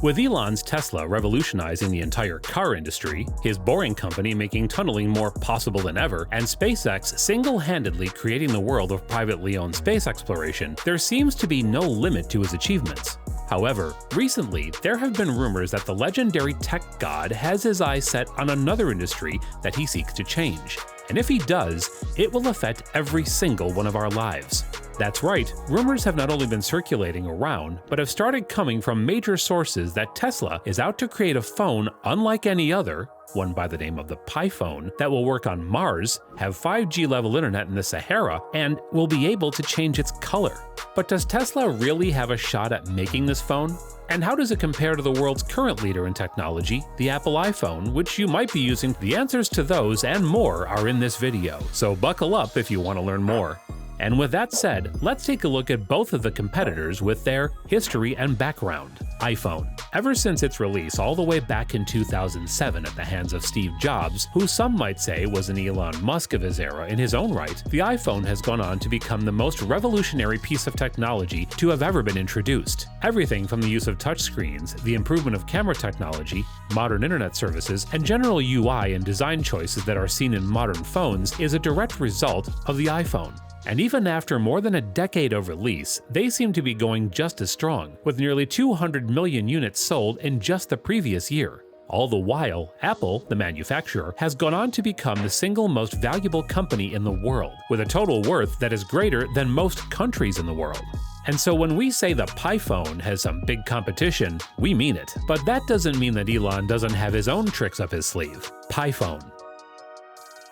With Elon's Tesla revolutionizing the entire car industry, his Boring Company making tunneling more possible than ever, and SpaceX single-handedly creating the world of privately owned space exploration, there seems to be no limit to his achievements. However, recently, there have been rumors that the legendary tech god has his eyes set on another industry that he seeks to change. And if he does, it will affect every single one of our lives. That's right, rumors have not only been circulating around, but have started coming from major sources that Tesla is out to create a phone unlike any other, one by the name of the PiPhone, that will work on Mars, have 5G level internet in the Sahara, and will be able to change its color. But does Tesla really have a shot at making this phone? And how does it compare to the world's current leader in technology, the Apple iPhone, which you might be using? The answers to those and more are in this video, so buckle up if you want to learn more. And with that said, let's take a look at both of the competitors with their history and background. iPhone. Ever since its release all the way back in 2007 at the hands of Steve Jobs, who some might say was an Elon Musk of his era in his own right, the iPhone has gone on to become the most revolutionary piece of technology to have ever been introduced. Everything from the use of touchscreens, the improvement of camera technology, modern internet services, and general UI and design choices that are seen in modern phones is a direct result of the iPhone. And even after more than a decade of release, they seem to be going just as strong, with nearly 200 million units sold in just the previous year. All the while, Apple, the manufacturer, has gone on to become the single most valuable company in the world, with a total worth that is greater than most countries in the world. And so when we say the PiPhone has some big competition, we mean it. But that doesn't mean that Elon doesn't have his own tricks up his sleeve. PiPhone.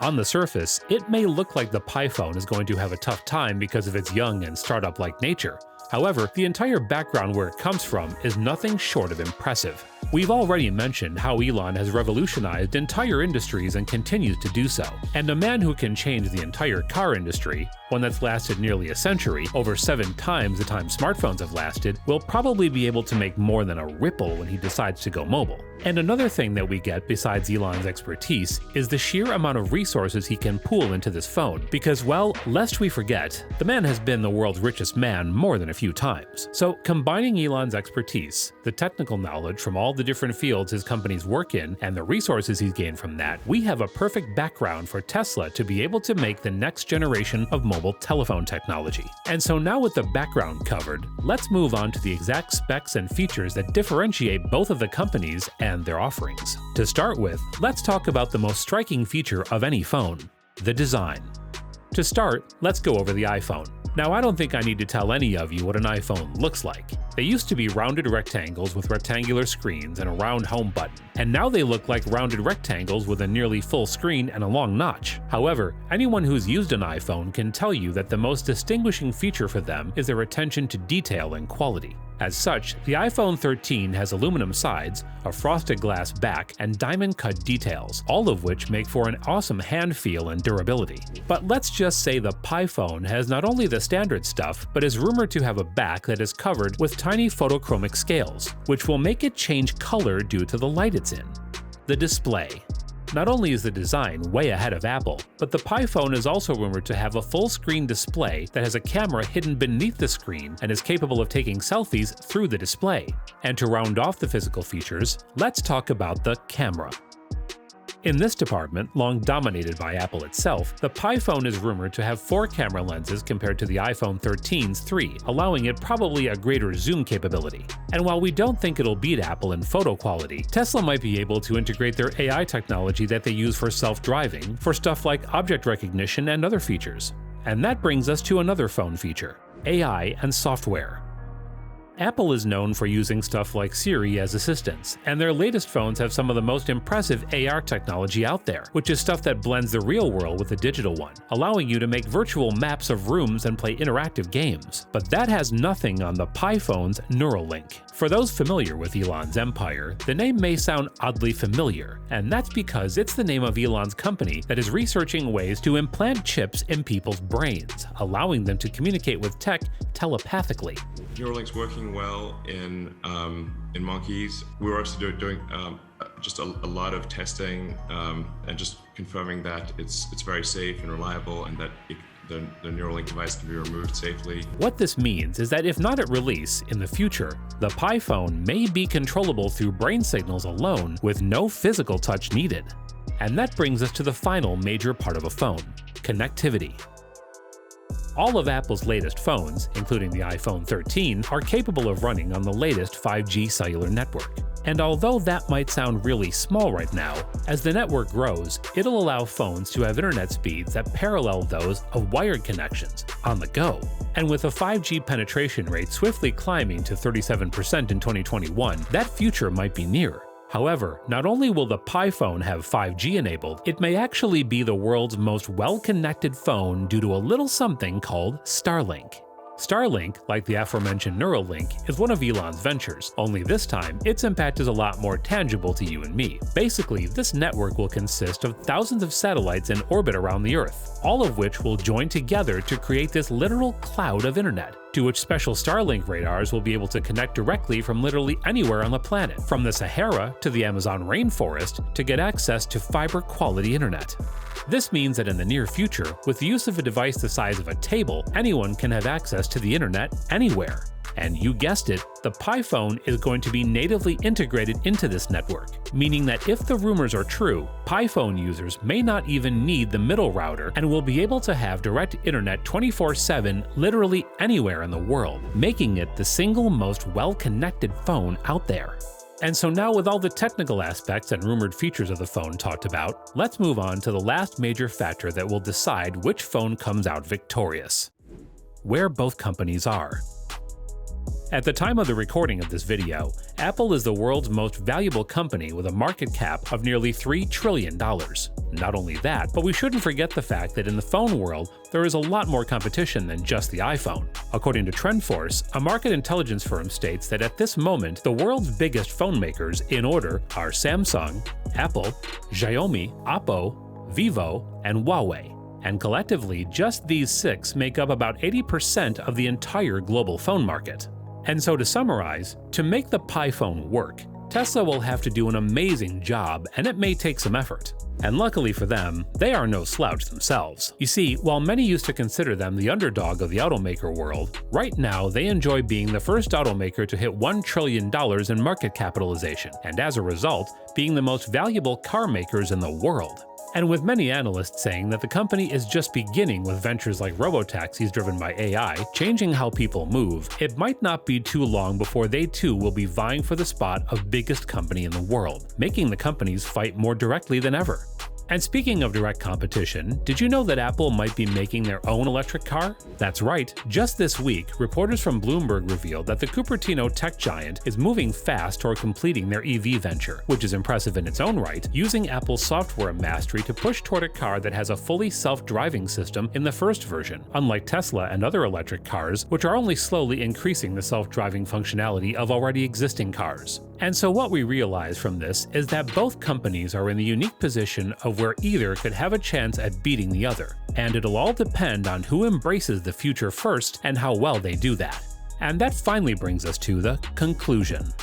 On the surface, it may look like the PiPhone is going to have a tough time because of its young and startup-like nature. However, the entire background where it comes from is nothing short of impressive. We've already mentioned how Elon has revolutionized entire industries and continues to do so. And a man who can change the entire car industry, one that's lasted nearly a century, over 7 times the time smartphones have lasted, will probably be able to make more than a ripple when he decides to go mobile. And another thing that we get besides Elon's expertise is the sheer amount of resources he can pool into this phone. Because, well, lest we forget, the man has been the world's richest man more than a few times. So combining Elon's expertise, the technical knowledge from all the different fields his companies work in, and the resources he's gained from that, we have a perfect background for Tesla to be able to make the next generation of mobile telephone technology. And so now with the background covered, let's move on to the exact specs and features that differentiate both of the companies and their offerings. To start with, let's talk about the most striking feature of any phone: the design. To start, let's go over the iPhone. Now, I don't think I need to tell any of you what an iPhone looks like. They used to be rounded rectangles with rectangular screens and a round home button, and now they look like rounded rectangles with a nearly full screen and a long notch. However, anyone who's used an iPhone can tell you that the most distinguishing feature for them is their attention to detail and quality. As such, the iPhone 13 has aluminum sides, a frosted glass back, and diamond-cut details, all of which make for an awesome hand feel and durability. But let's just say the PiPhone has not only the standard stuff, but is rumored to have a back that is covered with tiny photochromic scales, which will make it change color due to the light it's in. The display. Not only is the design way ahead of Apple, but the PiPhone is also rumored to have a full-screen display that has a camera hidden beneath the screen and is capable of taking selfies through the display. And to round off the physical features, let's talk about the camera. In this department, long dominated by Apple itself, the PiPhone is rumored to have 4 camera lenses compared to the iPhone 13's 3, allowing it probably a greater zoom capability. And while we don't think it'll beat Apple in photo quality, Tesla might be able to integrate their AI technology that they use for self-driving for stuff like object recognition and other features. And that brings us to another phone feature: AI and software. Apple is known for using stuff like Siri as assistants, and their latest phones have some of the most impressive AR technology out there, which is stuff that blends the real world with the digital one, allowing you to make virtual maps of rooms and play interactive games. But that has nothing on the PiPhone's Neuralink. For those familiar with Elon's empire, the name may sound oddly familiar, and that's because it's the name of Elon's company that is researching ways to implant chips in people's brains, allowing them to communicate with tech telepathically. Neuralink's working well in monkeys. We're also doing just a lot of testing and just confirming that it's very safe and reliable, and that the Neuralink device can be removed safely. What this means is that if not at release, in the future, the Pi phone may be controllable through brain signals alone with no physical touch needed. And that brings us to the final major part of a phone: connectivity. All of Apple's latest phones, including the iPhone 13, are capable of running on the latest 5G cellular network. And although that might sound really small right now, as the network grows, it'll allow phones to have internet speeds that parallel those of wired connections on the go. And with a 5G penetration rate swiftly climbing to 37% in 2021, that future might be near. However, not only will the Pi phone have 5G enabled, it may actually be the world's most well-connected phone due to a little something called Starlink. Starlink, like the aforementioned Neuralink, is one of Elon's ventures, only this time its impact is a lot more tangible to you and me. Basically, this network will consist of thousands of satellites in orbit around the Earth, all of which will join together to create this literal cloud of internet, to which special Starlink radars will be able to connect directly from literally anywhere on the planet, from the Sahara to the Amazon rainforest, to get access to fiber-quality internet. This means that in the near future, with the use of a device the size of a table, anyone can have access to the internet anywhere. And you guessed it, the Pi phone is going to be natively integrated into this network, meaning that if the rumors are true, Pi phone users may not even need the middle router and will be able to have direct internet 24/7 literally anywhere in the world, making it the single most well-connected phone out there. And so now, with all the technical aspects and rumored features of the phone talked about, let's move on to the last major factor that will decide which phone comes out victorious: where both companies are. At the time of the recording of this video, Apple is the world's most valuable company with a market cap of nearly $3 trillion. Not only that, but we shouldn't forget the fact that in the phone world, there is a lot more competition than just the iPhone. According to TrendForce, a market intelligence firm states that at this moment, the world's biggest phone makers in order are Samsung, Apple, Xiaomi, Oppo, Vivo, and Huawei. And collectively, just these six make up about 80% of the entire global phone market. And so to summarize, to make the Pi phone work, Tesla will have to do an amazing job, and it may take some effort. And luckily for them, they are no slouch themselves. You see, while many used to consider them the underdog of the automaker world, right now they enjoy being the first automaker to hit $1 trillion in market capitalization, and as a result, being the most valuable car makers in the world. And with many analysts saying that the company is just beginning with ventures like robotaxis driven by AI, changing how people move, it might not be too long before they too will be vying for the spot of biggest company in the world, making the companies fight more directly than ever. And speaking of direct competition, did you know that Apple might be making their own electric car? That's right, just this week, reporters from Bloomberg revealed that the Cupertino tech giant is moving fast toward completing their EV venture, which is impressive in its own right, using Apple's software mastery to push toward a car that has a fully self-driving system in the first version, unlike Tesla and other electric cars, which are only slowly increasing the self-driving functionality of already existing cars. And so what we realize from this is that both companies are in the unique position of where either could have a chance at beating the other, and it'll all depend on who embraces the future first and how well they do that. And that finally brings us to the conclusion.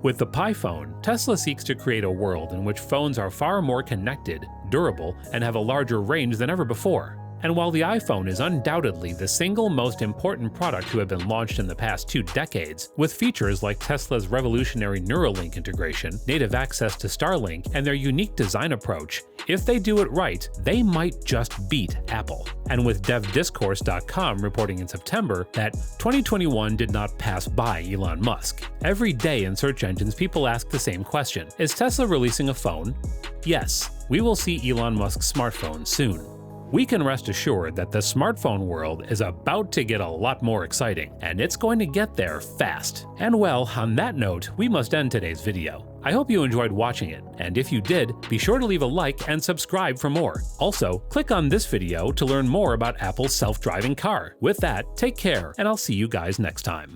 With the Pi phone, Tesla seeks to create a world in which phones are far more connected, durable, and have a larger range than ever before. And while the iPhone is undoubtedly the single most important product to have been launched in the past 2 decades, with features like Tesla's revolutionary Neuralink integration, native access to Starlink, and their unique design approach, if they do it right, they might just beat Apple. And with DevDiscourse.com reporting in September that 2021 did not pass by Elon Musk. Every day in search engines, people ask the same question: is Tesla releasing a phone? Yes, we will see Elon Musk's smartphone soon. We can rest assured that the smartphone world is about to get a lot more exciting, and it's going to get there fast. And well, on that note, we must end today's video. I hope you enjoyed watching it, and if you did, be sure to leave a like and subscribe for more. Also, click on this video to learn more about Apple's self-driving car. With that, take care, and I'll see you guys next time.